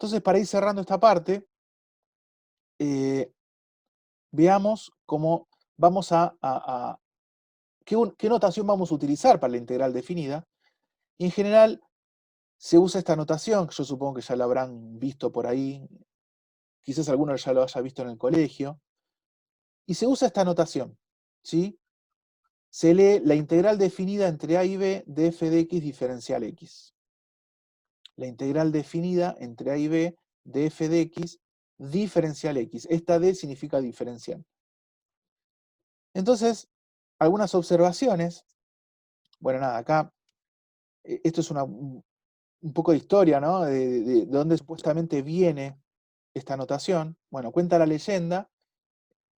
Entonces, para ir cerrando esta parte, eh, veamos cómo vamos qué notación vamos a utilizar para la integral definida. Y en general se usa esta notación, que yo supongo que ya la habrán visto por ahí, quizás alguno ya lo haya visto en el colegio, y se usa esta notación, ¿sí? Se lee la integral definida entre a y b de f de x diferencial x. La integral definida entre a y b de f de x diferencial x. Esta d significa diferencial. Entonces, algunas observaciones. Bueno, nada, acá esto es un poco de historia, ¿no? De dónde supuestamente viene esta notación. Bueno, cuenta la leyenda,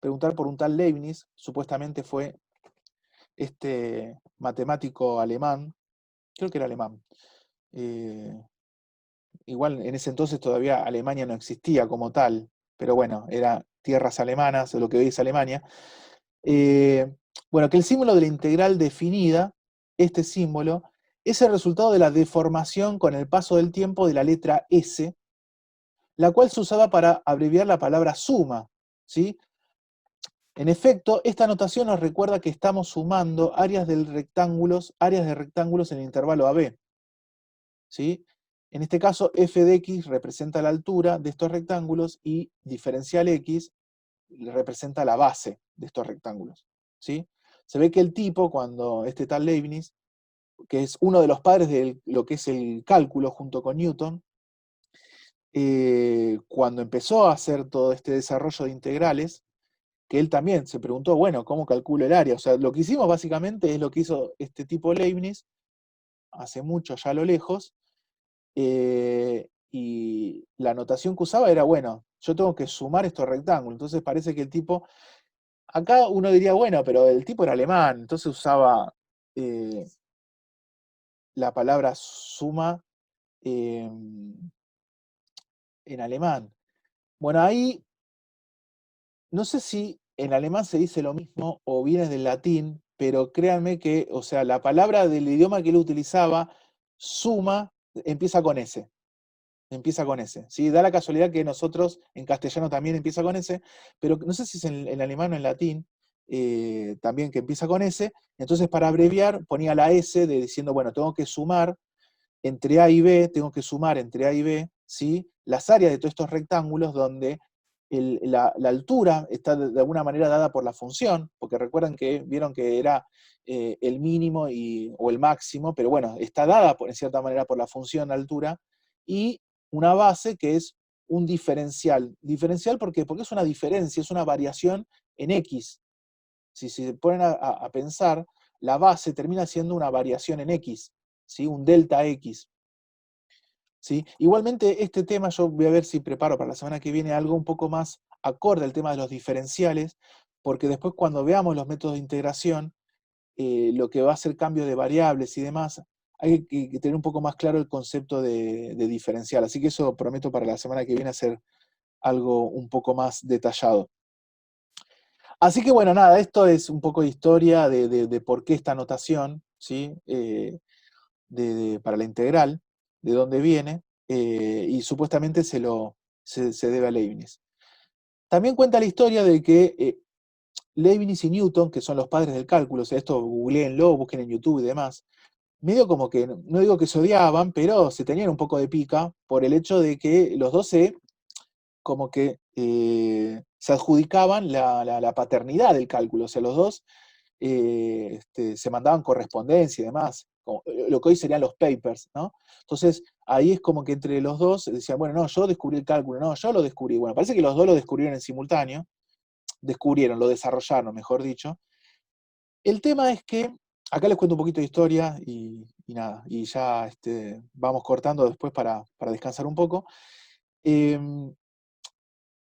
preguntar por un tal Leibniz, supuestamente fue este matemático alemán, creo que era alemán. Igual en ese entonces todavía Alemania no existía como tal, pero bueno, era tierras alemanas, lo que hoy es Alemania. Eh, bueno, que el símbolo de la integral definida, este símbolo, es el resultado de la deformación con el paso del tiempo de la letra S, la cual se usaba para abreviar la palabra suma, ¿sí? En efecto, esta notación nos recuerda que estamos sumando áreas de rectángulos en el intervalo AB, ¿sí? En este caso, f de x representa la altura de estos rectángulos y diferencial x representa la base de estos rectángulos, ¿sí? Se ve que el tipo, cuando este tal Leibniz, que es uno de los padres de lo que es el cálculo junto con Newton, cuando empezó a hacer todo este desarrollo de integrales, que él también se preguntó, bueno, ¿cómo calculo el área? O sea, lo que hicimos básicamente es lo que hizo este tipo Leibniz, hace mucho ya a lo lejos, y la notación que usaba era, bueno, yo tengo que sumar estos rectángulos, entonces parece que el tipo, acá uno diría, bueno, pero el tipo era alemán, entonces usaba eh, la palabra suma eh, en alemán. Bueno, ahí no sé si en alemán se dice lo mismo o viene del latín, pero créanme que, o sea, la palabra del idioma que él utilizaba, suma, empieza con S. Empieza con S. ¿Sí? Da la casualidad que nosotros en castellano también empieza con S, pero no sé si es en alemán o en latín también que empieza con S. Entonces, para abreviar, ponía la S de diciendo, bueno, tengo que sumar entre A y B, tengo que sumar entre A y B, ¿sí? Las áreas de todos estos rectángulos donde la altura está de alguna manera dada por la función, porque recuerdan que vieron que era el mínimo o el máximo, pero bueno, está dada en cierta manera por la función altura, y una base que es un diferencial. ¿Diferencial por qué? Porque es una diferencia, es una variación en X. Si se ponen a pensar, la base termina siendo una variación en X, ¿sí? Un delta X. ¿Sí? Igualmente, este tema yo voy a ver si preparo para la semana que viene algo un poco más acorde al tema de los diferenciales, porque después cuando veamos los métodos de integración, lo que va a ser cambio de variables y demás, hay que tener un poco más claro el concepto de diferencial. Así que eso prometo para la semana que viene hacer algo un poco más detallado. Así que bueno, nada, esto es un poco de historia de por qué esta notación, ¿sí? Para la integral, de dónde viene, y supuestamente se debe a Leibniz. También cuenta la historia de que Leibniz y Newton, que son los padres del cálculo, o sea, esto googleenlo, busquen en YouTube y demás, medio como que, no digo que se odiaban, pero se tenían un poco de pica por el hecho de que los dos como que se adjudicaban la paternidad del cálculo, o sea, los dos se mandaban correspondencia y demás, como, lo que hoy serían los papers, ¿no? Entonces, ahí es como que entre los dos decían, bueno, no, yo descubrí el cálculo, no, yo lo descubrí. Bueno, parece que los dos lo descubrieron en simultáneo, lo desarrollaron, mejor dicho. El tema es que, acá les cuento un poquito de historia y nada, y ya vamos cortando después para descansar un poco. Em,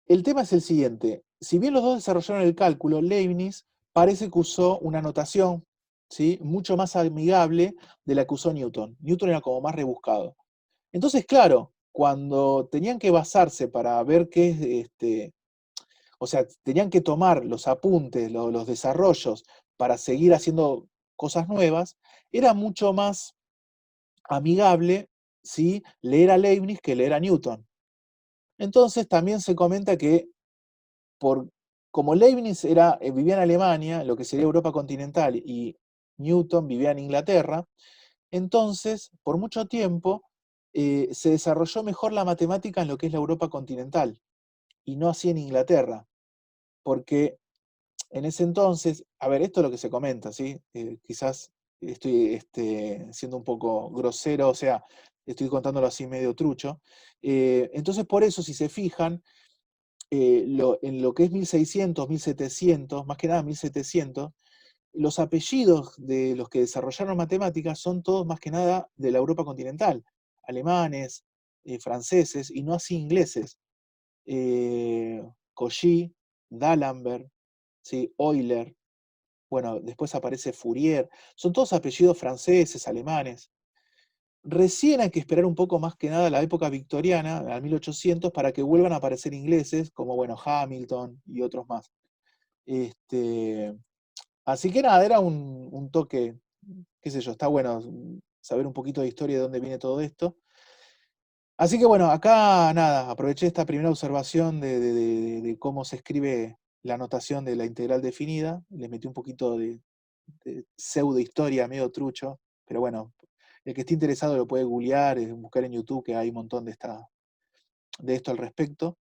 el tema es el siguiente, si bien los dos desarrollaron el cálculo, Leibniz parece que usó una notación, ¿sí? Mucho más amigable de la que usó Newton. Newton era como más rebuscado. Entonces, claro, cuando tenían que basarse para ver qué es, o sea, tenían que tomar los apuntes, los desarrollos para seguir haciendo cosas nuevas, era mucho más amigable, ¿sí? Leer a Leibniz que leer a Newton. Entonces también se comenta que por, como Leibniz vivía en Alemania, lo que sería Europa continental, y Newton vivía en Inglaterra, entonces, por mucho tiempo, se desarrolló mejor la matemática en lo que es la Europa continental, y no así en Inglaterra, porque en ese entonces, a ver, esto es lo que se comenta, ¿sí? Quizás estoy siendo un poco grosero, o sea, estoy contándolo así medio trucho. Entonces, por eso, si se fijan, en lo que es 1600, 1700, más que nada 1700, los apellidos de los que desarrollaron matemáticas son todos más que nada de la Europa continental, alemanes, franceses, y no así ingleses. Cauchy, D'Alembert, ¿sí? Euler, bueno, después aparece Fourier, son todos apellidos franceses, alemanes. Recién hay que esperar un poco más que nada a la época victoriana, al 1800, para que vuelvan a aparecer ingleses, como bueno, Hamilton y otros más. Este, Así que nada, era un toque, qué sé yo, está bueno saber un poquito de historia de dónde viene todo esto. Así que bueno, acá nada, aproveché esta primera observación de cómo se escribe la notación de la integral definida, le metí un poquito de pseudo historia medio trucho, pero bueno, el que esté interesado lo puede googlear, buscar en YouTube, que hay un montón de esto al respecto.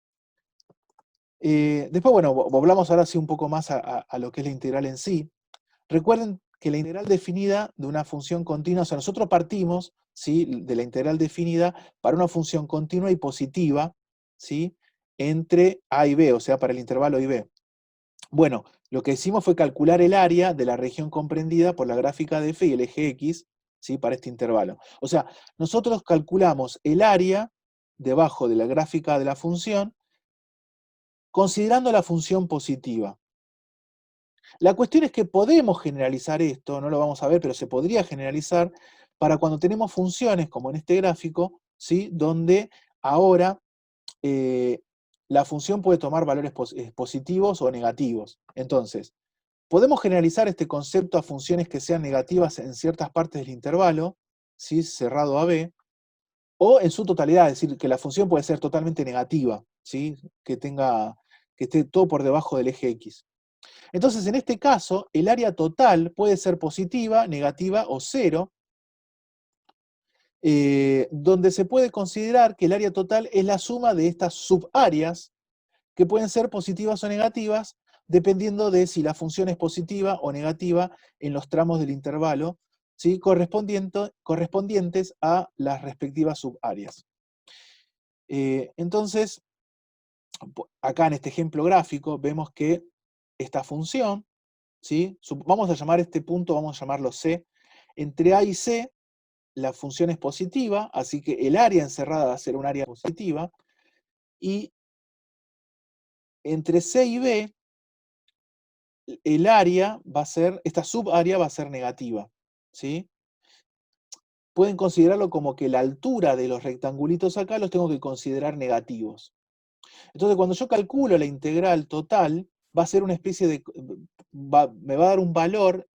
Después, bueno, volvamos ahora sí un poco más a lo que es la integral en sí. Recuerden que la integral definida de una función continua, o sea, nosotros partimos, ¿sí?, de la integral definida para una función continua y positiva, ¿sí?, entre a y b, o sea, para el intervalo a y b. Bueno, lo que hicimos fue calcular el área de la región comprendida por la gráfica de f y el eje x, ¿sí?, para este intervalo. O sea, nosotros calculamos el área debajo de la gráfica de la función considerando la función positiva. La cuestión es que podemos generalizar esto, no lo vamos a ver, pero se podría generalizar para cuando tenemos funciones, como en este gráfico, ¿sí?, donde ahora eh, la función puede tomar valores positivos o negativos. Entonces, podemos generalizar este concepto a funciones que sean negativas en ciertas partes del intervalo, ¿sí?, cerrado a b, o en su totalidad, es decir, que la función puede ser totalmente negativa, ¿sí?, que esté todo por debajo del eje x. Entonces, en este caso, el área total puede ser positiva, negativa o cero, donde se puede considerar que el área total es la suma de estas subáreas, que pueden ser positivas o negativas, dependiendo de si la función es positiva o negativa en los tramos del intervalo, ¿sí?, correspondientes a las respectivas subáreas. Entonces, acá en este ejemplo gráfico, vemos que esta función, ¿sí?, vamos a llamar este punto, vamos a llamarlo C. Entre A y C, la función es positiva, así que el área encerrada va a ser un área positiva, y entre C y B, el área va a ser, esta subárea va a ser negativa, ¿sí? Pueden considerarlo como que la altura de los rectangulitos acá los tengo que considerar negativos. Entonces, cuando yo calculo la integral total, va a ser una especie de, me va a dar un valor,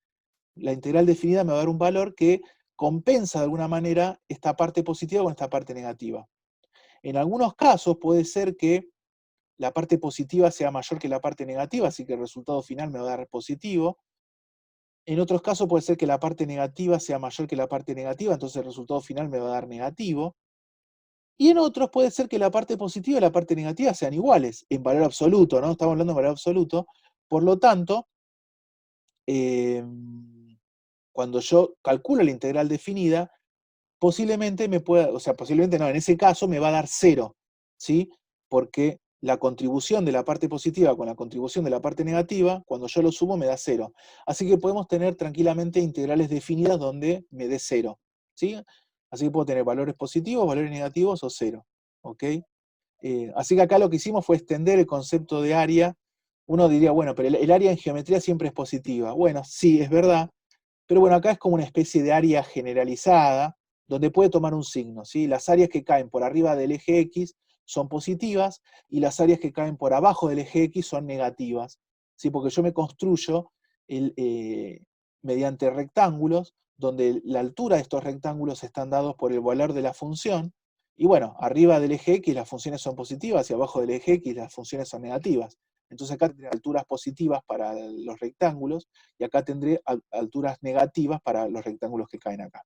la integral definida me va a dar un valor que compensa de alguna manera esta parte positiva con esta parte negativa. En algunos casos puede ser que la parte positiva sea mayor que la parte negativa, así que el resultado final me va a dar positivo. En otros casos puede ser que la parte negativa sea mayor que la parte negativa, entonces el resultado final me va a dar negativo. Y en otros puede ser que la parte positiva y la parte negativa sean iguales, en valor absoluto, ¿no? Estamos hablando de valor absoluto. Por lo tanto, cuando yo calculo la integral definida, posiblemente me pueda, o sea, posiblemente no, en ese caso me va a dar cero, ¿sí? Porque la contribución de la parte positiva con la contribución de la parte negativa, cuando yo lo sumo me da cero. Así que podemos tener tranquilamente integrales definidas donde me dé cero, ¿sí? Así que puedo tener valores positivos, valores negativos o cero, ¿ok? Así que acá lo que hicimos fue extender el concepto de área. Uno diría, bueno, pero el área en geometría siempre es positiva. Bueno, sí, es verdad, pero bueno, acá es como una especie de área generalizada, donde puede tomar un signo, ¿sí? Las áreas que caen por arriba del eje X son positivas, y las áreas que caen por abajo del eje X son negativas, ¿sí? Porque yo me construyo mediante rectángulos, donde la altura de estos rectángulos están dados por el valor de la función, Y bueno, arriba del eje X las funciones son positivas y abajo del eje X las funciones son negativas. Entonces acá tendré alturas positivas para los rectángulos y acá tendré alturas negativas para los rectángulos que caen acá.